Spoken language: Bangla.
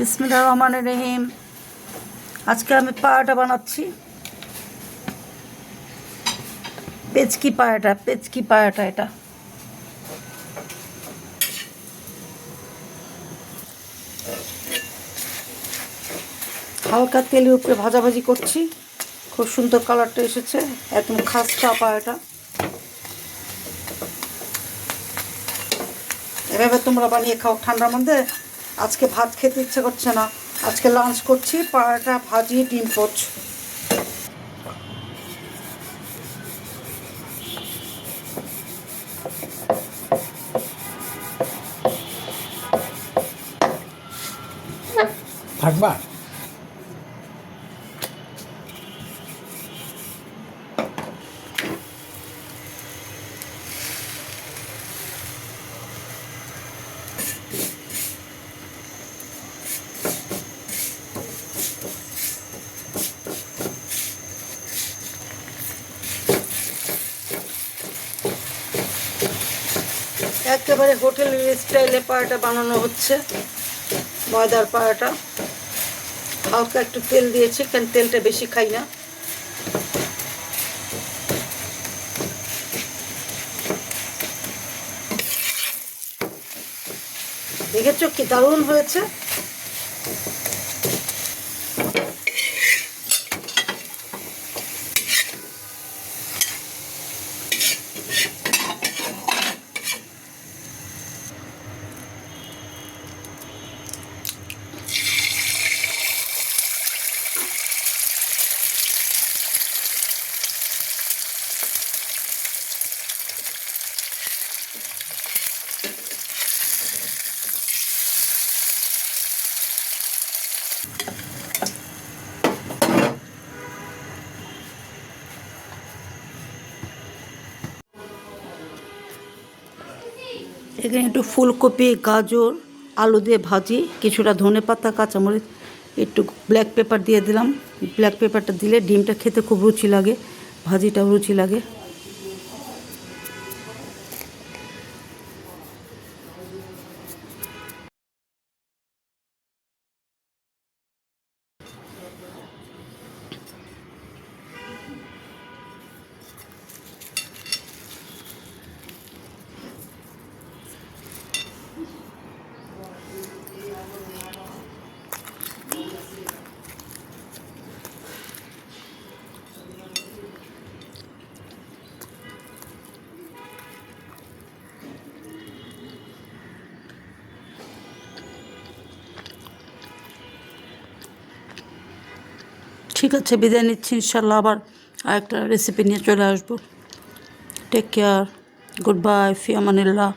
বিসমিল্লাহির রহমানির রহিম। আজকে আমি পায়াটা বানাচ্ছি, পেচকি পায়াটা এটা। হালকা তেলের উপরে ভাজাভাজি করছি, খুব সুন্দর কালারটা এসেছে, একদম খাস্তা পায়াটা। এভাবে তোমরা বানিয়ে খাও ঠান্ডার মধ্যে। আজকে ভাত খেতে ইচ্ছে করছে না, আজকে লাঞ্চ করছি পায়াটা ভাজি ডিম পোচ। থাকবা একেবারে হোটেলের স্টাইলে পায়াটা বানানো হচ্ছে, ময়দার পায়াটা। হালকা একটু তেল দিয়েছি, কারণ তেলটা বেশি খাই না। দেখেছো কি দারুণ হয়েছে। এখানে একটু ফুলকপি, গাজর, আলু দিয়ে ভাজি, কিছুটা ধনেপাতা, কাঁচামরিচ, একটু ব্ল্যাক পেপার দিয়ে দিলাম। ব্ল্যাক পেপারটা দিলে ডিমটা খেতে খুব রুচি লাগে, ভাজিটাও রুচি লাগে। ঠিক আছে, বিদায় নিচ্ছি। ইনশাল্লাহ আবার আরেকটা রেসিপি নিয়ে চলে আসবো। টেক কেয়ার, গুড বাই, ফি আমানিল্লাহ।